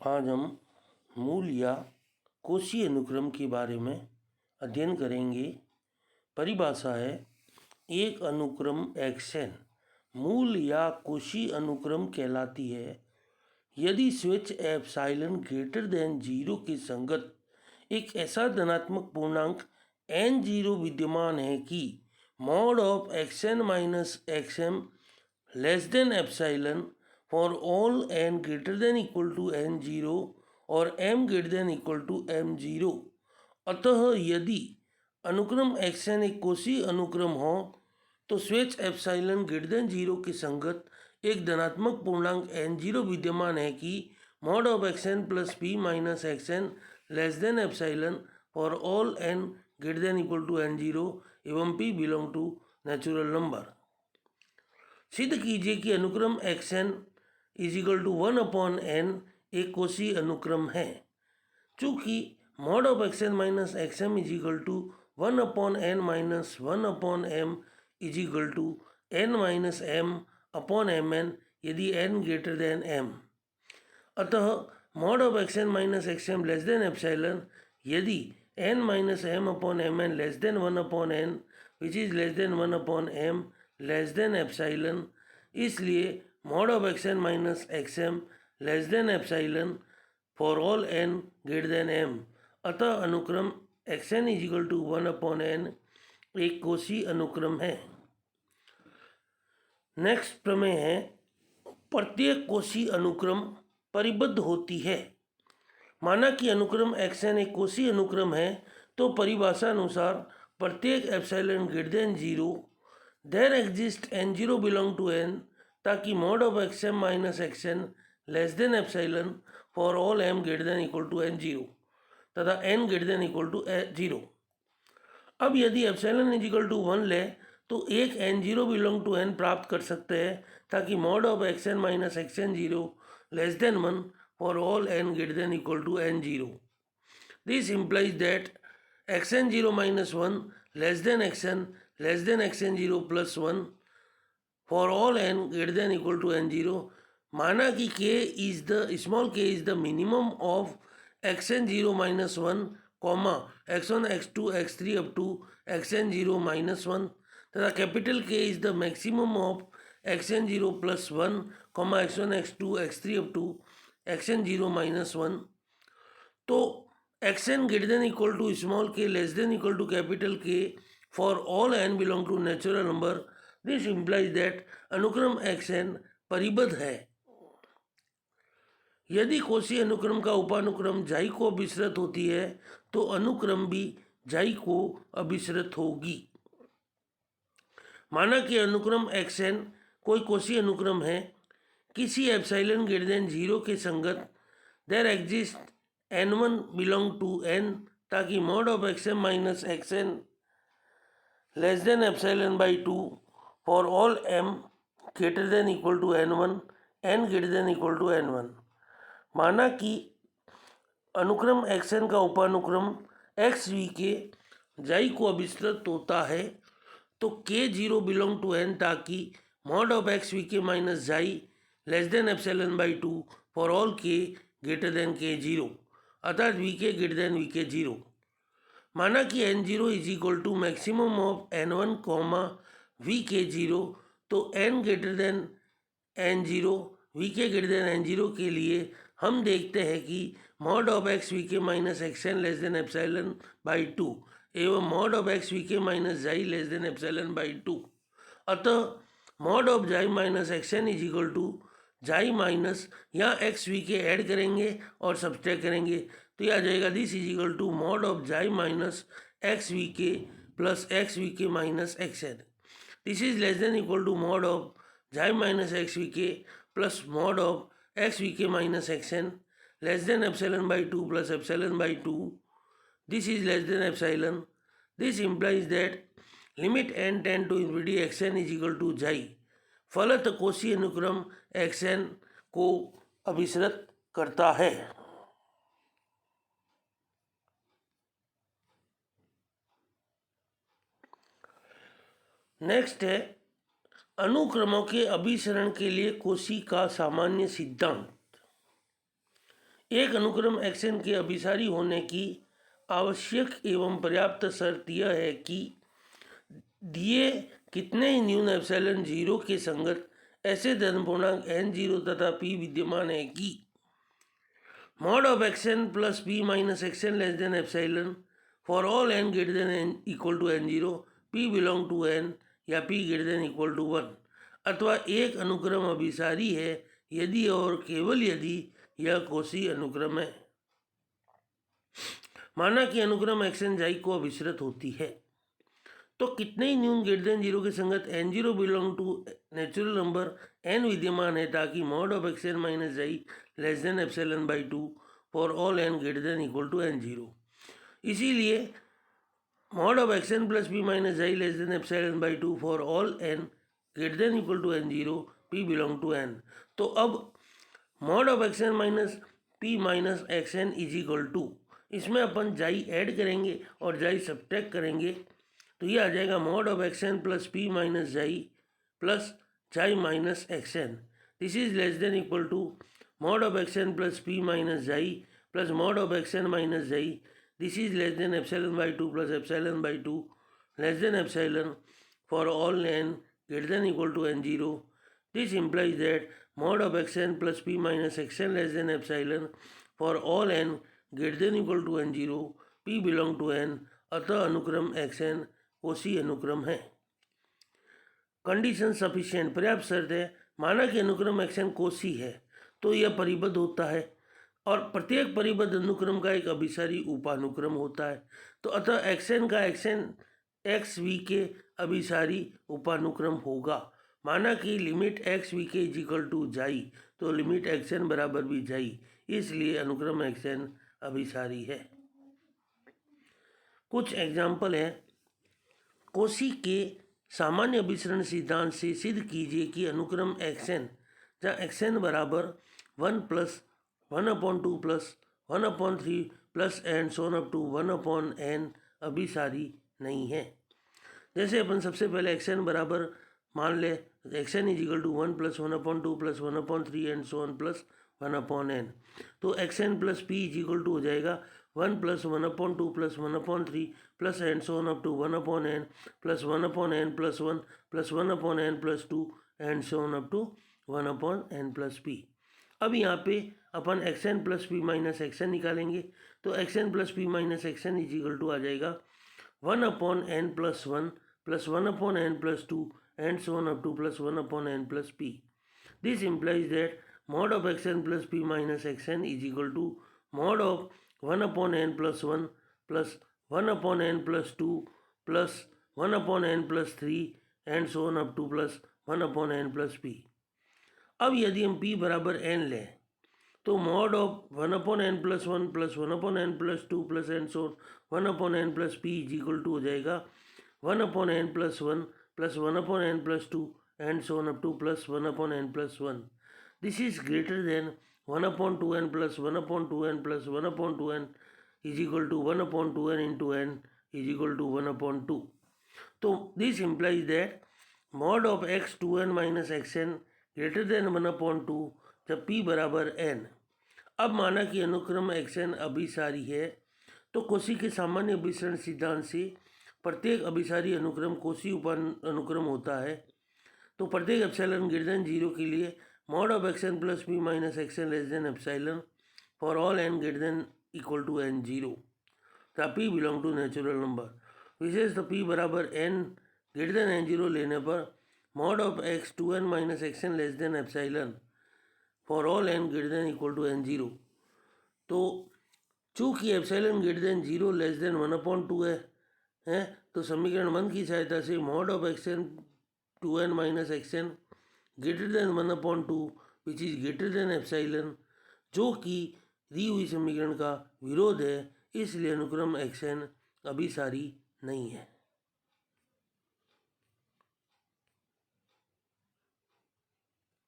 आज हम मूल या कोशी अनुक्रम के बारे में अध्ययन करेंगे। परिभाषा है, एक अनुक्रम एक्शन मूल या कोशी अनुक्रम कहलाती है यदि स्विच एप्सिलॉन ग्रेटर देन 0 के संगत एक ऐसा धनात्मक पूर्णांक n0 विद्यमान है कि mod of xn minus xm less than epsilon for all n greater than equal to n0 और m greater than equal to m0। अतः यदि अनुक्रम xn एक कोशी अनुक्रम हो तो स्विच एप्सिलॉन ग्रेटर देन 0 के संगत एक धनात्मक पूर्णांक n0 विद्यमान है कि mod of xn plus p minus xn less than epsilon for all n greater than equal to n0 एवं p belong to natural number. सिद्ध कीजिए कि अनुक्रम xn is equal to 1/n एक कोशी अनुक्रम है। चूँकि mod of xn minus xm is equal to 1/n minus 1/m is equal to n minus m upon mn यदि n ग्रेटर देन m। अतः mod of xn minus xm less than epsilon यदि n minus m upon mn less than 1/n which is less than 1/m less than epsilon. इसलिए mod of xn minus xm less than epsilon for all n greater than m। अतः अनुक्रम xn is equal to 1/n एक कोशी अनुक्रम है। Next प्रमेय है, प्रत्येक कोशी अनुक्रम परिबद्ध होती है। माना कि अनुक्रम xn एक कोशी अनुक्रम है तो परिभाषा अनुसार प्रत्येक epsilon greater than 0 there exist n0 belong to n ताकि mod of xm minus xn less than epsilon for all m greater than equal to n0 तथा n greater than equal to 0। अब यदि एप्सिलॉन इज इक्वल टू 1 ले तो एक n0 belong to n प्राप्त कर सकते हैं ताकि mod of xn minus xn 0 less than 1 for all n greater than equal to n0। This implies that xn0 minus 1 less than xn less than xn0 plus 1 for all n greater than equal to n0। माना कि small k is the minimum of xn0 minus 1 comma x1 x2 x3 up to xn0 minus 1 तथा capital K is the maximum of xn0 plus 1 comma x1 x2 x3 up to xn0 minus 1। तो xn greater than equal to small k less than equal to capital K for all n belong to natural number। This implies that अनुक्रम xn परिबद्ध है। यदि कोशी अनुक्रम का उपानुक्रम जाई को अभिसृत होती है तो अनुक्रम भी जाई को अभिसृत होगी। माना कि अनुक्रम xn कोई कोशी अनुक्रम है किसी एप्सिलॉन ग्रेटर देन 0 के संगत there exist n1 belong to n ताकि mod of xm minus xn less than epsilon by 2 for all m greater than equal to n1 n greater than equal to n1। माना कि अनुक्रम xn का उपानुक्रम xv के जाई को अभिसृत होता है तो k0 बिलोंग टू n ताकि मॉड ऑफ xvk माइनस जाई less than epsilon by 2 for all k greater than k0 अर्थात vk ग्रेटर देन vk0। माना कि n0 is equal to maximum of n1 comma vk0 तो n greater than n0 vk greater than n0 के लिए हम देखते हैं कि mod of X V K minus X N less than epsilon by 2 एवं mod of X V K minus जाई less than epsilon by 2। अतः mod of xi minus X N is equal to xi minus यहाँ X V K add करेंगे और subtract करेंगे तो यह आ जाएगा this is equal to mod of xi minus X V K plus X V K minus X N. This is less than equal to mod of xi minus X V K plus mod of X V K minus X N less than epsilon by 2 plus epsilon by 2। This is less than epsilon. This implies that limit n tend to infinity xn is equal to xi फलत कोशी अनुक्रम xn को अभिसृत करता है। Next है अनुक्रमों के अभिसरण के लिए कोशी का सामान्य सिद्धांत। एक अनुक्रम xn के अभिसारी होने की आवश्यक एवं पर्याप्त शर्त यह है कि दिए कितने ही न्यून एप्सिलॉन जीरो के संगत ऐसे धन पूर्णांक n0 तथा p विद्यमान है कि mod of xn plus p minus xn less than epsilon for all n greater than n equal to n0 p belong to n या p greater than equal to 1 अथवा एक अनुक्रम अभिसारी है यदि और केवल यदि यह कोशी अनुक्रम है। माना कि अनुक्रम xn जाई को अभिसृत होती है तो कितने ही न्यून ग्रेटर देन जीरो के संगत n0 belong to natural number n विद्यमान है ताकि मॉड ऑफ xn माइनस जाई less than epsilon by 2 for all n greater than equal to n0। इसीलिए mod of xn plus p minus जाई less than epsilon by 2 for all n greater than equal to n0 p belong to n। तो अब mod of xn minus p minus xn is equal to, इसमें अपन जाई add करेंगे और जाई subtract करेंगे तो ये आ जाएगा mod of xn plus p minus जाई प्लस जाई minus xn। This is less than equal to mod of xn plus p minus जाई plus mod of xn minus जाई। This is less than epsilon by 2 plus epsilon by 2 less than epsilon for all n greater than equal to n0। This implies that mod of xn plus p minus xn less than epsilon for all n greater than equal to n0 p belong to n। अतः अनुक्रम xn Koshi अनुक्रम है। Condition sufficient, पर्याप्त शर्त है। माना कि अनुक्रम xn कोशी है तो यह परिबद्ध होता है और प्रत्येक परिबद्ध अनुक्रम का एक अभिसारी उपानुक्रम होता है। तो अतः xn का xn xv के अभिसारी उपानुक्रम होगा। माना कि लिमिट एक्स वी के इज इक्वल टू जाई तो लिमिट xn बराबर भी जाई, इसलिए अनुक्रम xn अभिसारी है। कुछ एग्जाम्पल है। कोशी के सामान्य अभिसरण सिद्धांत से सिद्ध कीजिए कि अनुक्रम xn जहाँ xn बराबर 1 plus 1/2 plus 1/3 plus and so on up to 1/n अभिसारी नहीं है। जैसे अपन सबसे पहले xn बराबर मान ले xn is equal to 1 plus 1/2 plus 1/3 and so on plus 1/n। तो xn plus p is equal to हो जाएगा 1 plus 1/2 plus 1/3 plus and so on up to 1/n plus 1/n plus 1 plus 1/n plus 2 and so on up to 1/n plus p। अब यहाँ पे अपन xn plus p minus xn निकालेंगे तो xn plus p minus xn is equal to आ जाएगा 1/n plus 1 plus 1/n plus 2 and so on up to plus 1/n plus p. This implies that mod of xn plus p minus xn is equal to mod of 1/n plus 1 plus 1/n plus 2 plus 1/n plus 3 and so on up to plus 1/n plus p. अब यदि हम p बराबर n लें तो mod of 1/n plus 1 plus 1/n plus 2 plus and so 1/n plus p is equal to हो जाएगा 1/n plus 1 plus 1/n plus 2 and so on up to plus 1/n plus 1. This is greater than 1/2n plus 1/2n plus 1/2n is equal to 1/2n into n is equal to 1/2. So this implies that mod of x 2n minus xn greater than 1/2 जब p बराबर n। अब माना कि अनुक्रम xn अभिसारी है तो कोशी के सामान्य अभिसरण सिद्धांत से प्रत्येक अभिसारी अनुक्रम कोशी अनुक्रम होता है। तो प्रत्येक एप्सिलॉन ग्रेटर देन 0 के लिए mod of xn plus p minus xn less than epsilon for all n greater than equal to n0 तथा p belong to natural number. विशेष तो p बराबर n ग्रेटर देन n0 लेने पर mod of x 2n minus xn less than epsilon for all n greater than equal to n0। तो चूँकि epsilon greater than 0 less than 1/2 है तो समीकरण 1 की सहायता से mod of xn 2n minus xn greater than 1/2 which is greater than epsilon जो कि दी हुई समीकरण का विरोध है, इसलिए अनुक्रम xn अभिसारी नहीं है।